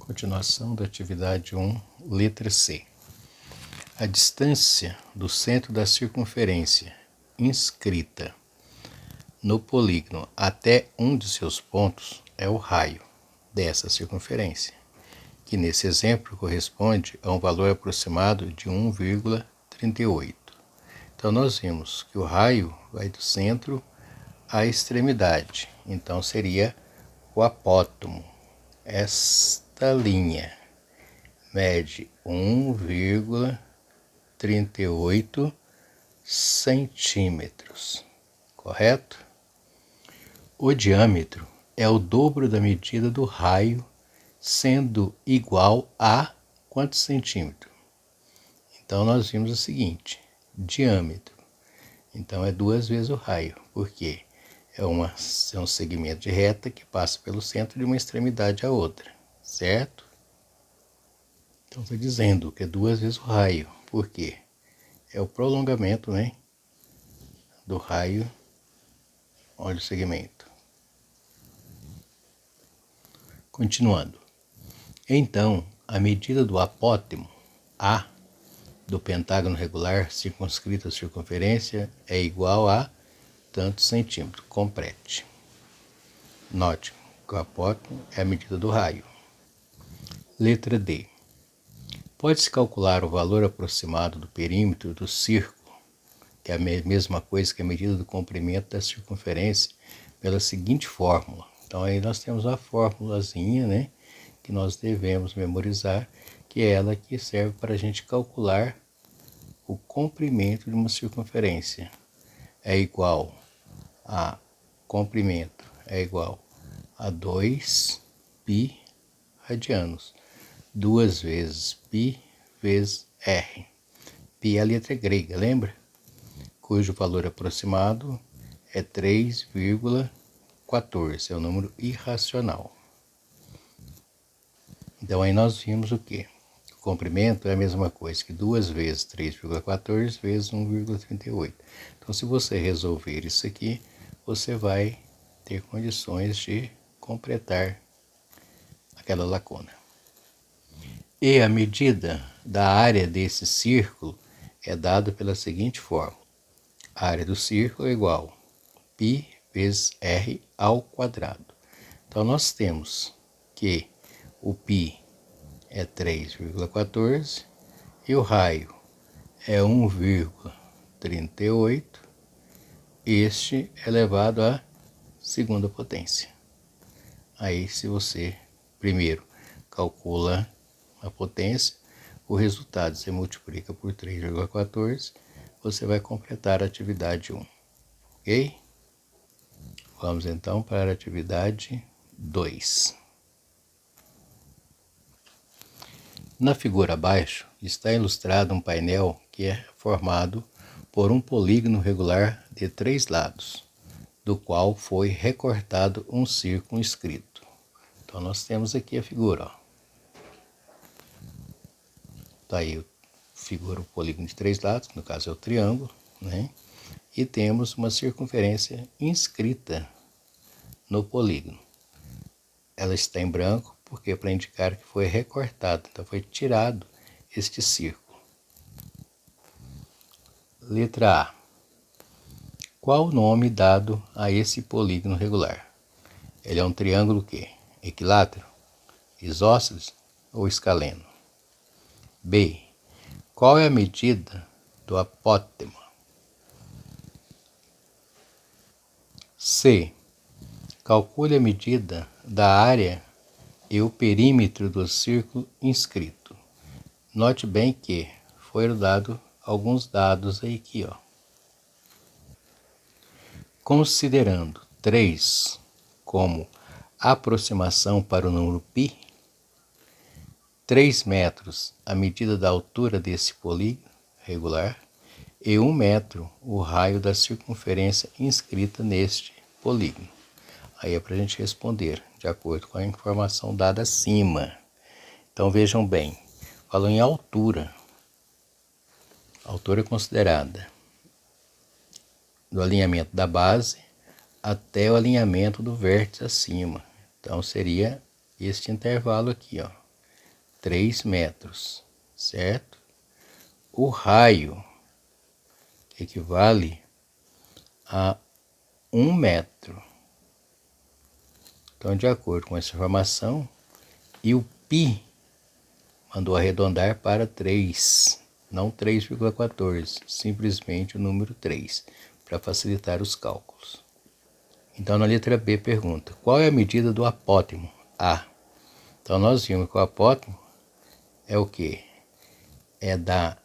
Continuação da atividade 1, letra C. A distância do centro da circunferência inscrita no polígono até um de seus pontos é o raio dessa circunferência, que nesse exemplo corresponde a um valor aproximado de 1,38. Então nós vimos que o raio vai do centro à extremidade, então seria o apótomo. Esta linha mede 1,38 centímetros, correto? O diâmetro é o dobro da medida do raio, sendo igual a quantos centímetros? Então nós vimos o seguinte, diâmetro, então é 2 vezes o raio, porque é um segmento de reta que passa pelo centro de uma extremidade à outra, certo? Então está dizendo que é 2 vezes o raio, porque é o prolongamento, né, do raio, olha o segmento. Continuando. Então, a medida do apótemo A do pentágono regular circunscrito à circunferência é igual a tantos centímetros. Complete. Note que o apótemo é a medida do raio. Letra D. Pode-se calcular o valor aproximado do perímetro do círculo, que é a mesma coisa que a medida do comprimento da circunferência, pela seguinte fórmula. Então aí nós temos a formulazinha, né, que nós devemos memorizar, que é ela que serve para a gente calcular o comprimento de uma circunferência. É igual a comprimento é igual a 2π radianos, 2 vezes π vezes r. Π é a letra grega, lembra? Cujo valor aproximado é 3,14, é o número irracional. Então aí nós vimos o quê? O comprimento é a mesma coisa que 2 vezes 3,14 vezes 1,38. Então se você resolver isso aqui, você vai ter condições de completar aquela lacuna. E a medida da área desse círculo é dada pela seguinte fórmula. A área do círculo é igual a π vezes r ao quadrado. Então nós temos que o π é 3,14 e o raio é 1,38. Este é elevado à segunda potência. Aí se você primeiro calcula a potência, o resultado você multiplica por 3,14, você vai completar a atividade 1, ok? Vamos então para a atividade 2. Na figura abaixo está ilustrado um painel que é formado por um polígono regular de 3 lados, do qual foi recortado um círculo inscrito. Então nós temos aqui a figura, ó. Tá aí a figura, o polígono de 3 lados, no caso é o triângulo, né? E temos uma circunferência inscrita no polígono. Ela está em branco porque para indicar que foi recortado, então foi tirado este círculo. Letra A. Qual o nome dado a esse polígono regular? Ele é um triângulo que? Equilátero, isósceles ou escaleno? B. Qual é a medida do apótemo? C. Calcule a medida da área e o perímetro do círculo inscrito. Note bem que foram dados alguns dados aí aqui, ó. Considerando 3 como aproximação para o número π, 3 metros a medida da altura desse polígono regular e 1 metro o raio da circunferência inscrita neste polígono. Aí é para a gente responder de acordo com a informação dada acima. Então vejam bem, falou em altura. A altura é considerada do alinhamento da base até o alinhamento do vértice acima. Então seria este intervalo aqui, ó. 3 metros, certo? O raio equivale a 1 metro. Então, de acordo com essa informação, e o π mandou arredondar para 3, não 3,14, simplesmente o número 3, para facilitar os cálculos. Então, na letra B pergunta, qual é a medida do apótimo A? Então, nós vimos que o apótimo é o quê? É da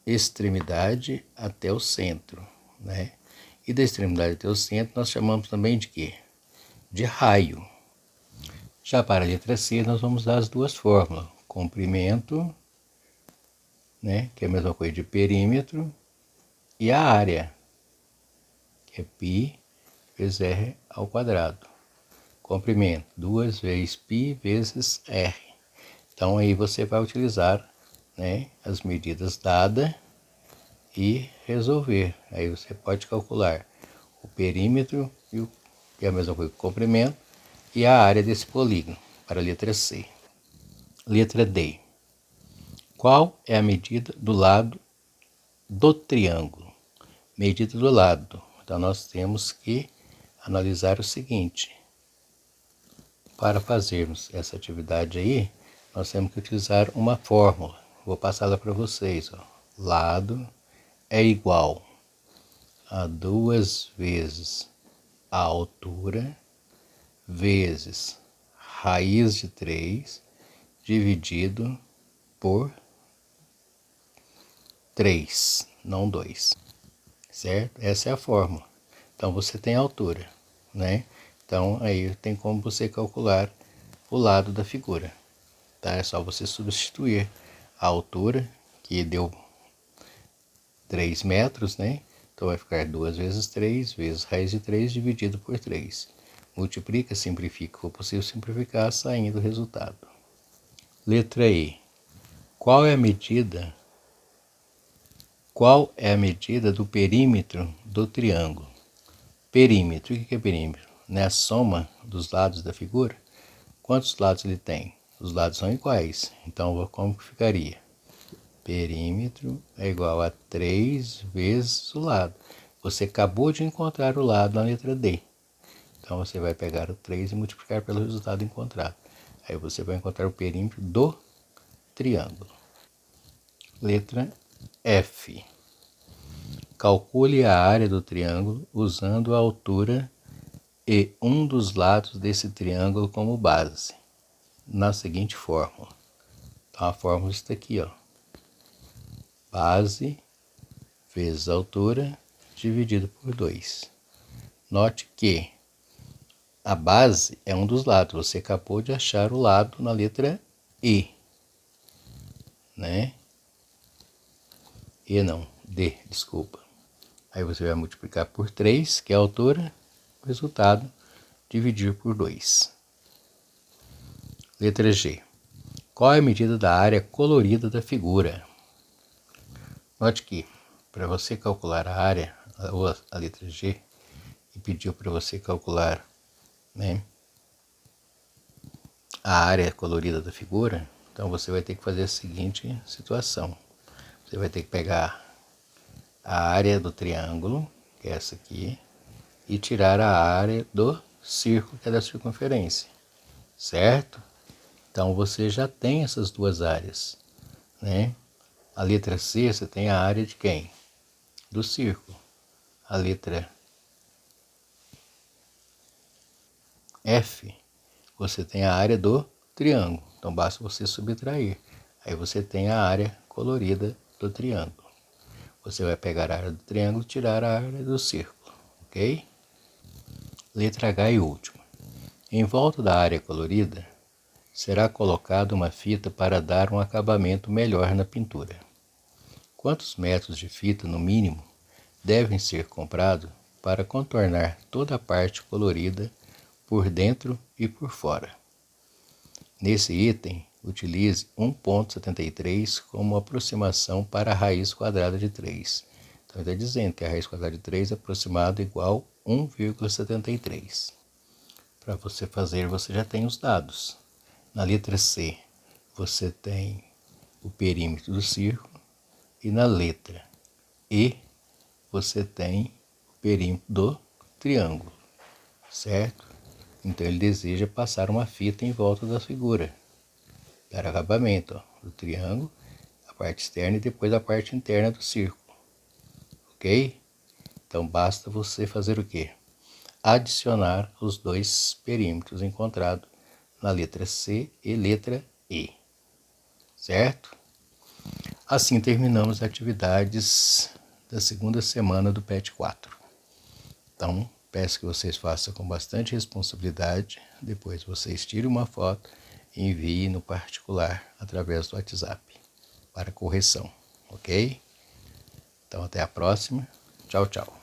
extremidade até o centro, né? E da extremidade até o centro nós chamamos também de quê? De raio. Já para a letra C nós vamos dar as duas fórmulas, comprimento, né? Que é a mesma coisa de perímetro, e a área, que é π vezes r ao quadrado. Comprimento, 2 vezes π vezes r. Então aí você vai utilizar, né, as medidas dadas e resolver. Aí você pode calcular o perímetro, que é a mesma coisa que o comprimento, e a área desse polígono, para a letra C. Letra D. Qual é a medida do lado do triângulo? Medida do lado. Então nós temos que analisar o seguinte. Para fazermos essa atividade aí, nós temos que utilizar uma fórmula. Vou passá-la para vocês. Ó. Lado é igual a 2 vezes a altura vezes raiz de 3 dividido por 3, não 2. Certo? Essa é a fórmula. Então você tem a altura, né? Então aí tem como você calcular o lado da figura. Tá? É só você substituir a altura, que deu 3 metros, né? Então vai ficar 2 vezes 3 vezes raiz de 3 dividido por 3. Multiplica, simplifica. Se for possível simplificar, saindo o resultado. Letra E. Qual é a medida do perímetro do triângulo? Perímetro. O que é perímetro? É a soma dos lados da figura. Quantos lados ele tem? Os lados são iguais. Então, como que ficaria? Perímetro é igual a 3 vezes o lado. Você acabou de encontrar o lado na letra D. Então, você vai pegar o 3 e multiplicar pelo resultado encontrado. Aí você vai encontrar o perímetro do triângulo. Letra F. Calcule a área do triângulo usando a altura e um dos lados desse triângulo como base, na seguinte fórmula. Então, a fórmula está aqui, ó. Base vezes altura dividido por 2. Note que a base é um dos lados. Você acabou de achar o lado na letra E, né? E não, D, desculpa. Aí você vai multiplicar por 3, que é a altura, o resultado, dividir por 2. Letra G. Qual é a medida da área colorida da figura? Note que, para você calcular a área, ou a letra G, e pediu para você calcular, né, a área colorida da figura, então você vai ter que fazer a seguinte situação. Você vai ter que pegar a área do triângulo, que é essa aqui, e tirar a área do círculo, que é da circunferência, certo? Então você já tem essas duas áreas, né? A letra C, você tem a área de quem? Do círculo. A letra F, você tem a área do triângulo. Então basta você subtrair. Aí você tem a área colorida do triângulo. Você vai pegar a área do triângulo e tirar a área do círculo, ok? Letra H e última. Em volta da área colorida, será colocada uma fita para dar um acabamento melhor na pintura. Quantos metros de fita, no mínimo, devem ser comprados para contornar toda a parte colorida por dentro e por fora? Nesse item, utilize 1,73 como aproximação para a raiz quadrada de 3. Então, está dizendo que a raiz quadrada de 3 é aproximada igual a 1,73. Para você fazer, você já tem os dados, Na letra C, você tem o perímetro do círculo. E na letra E, você tem o perímetro do triângulo, certo? Então ele deseja passar uma fita em volta da figura, dar acabamento, ó, do triângulo, a parte externa e depois a parte interna do círculo, ok? Então basta você fazer o quê? Adicionar os dois perímetros encontrados na letra C e letra E, certo? Assim terminamos as atividades da segunda semana do PET 4. Então, peço que vocês façam com bastante responsabilidade. Depois vocês tirem uma foto e enviem no particular através do WhatsApp para correção, ok? Então, até a próxima. Tchau, tchau.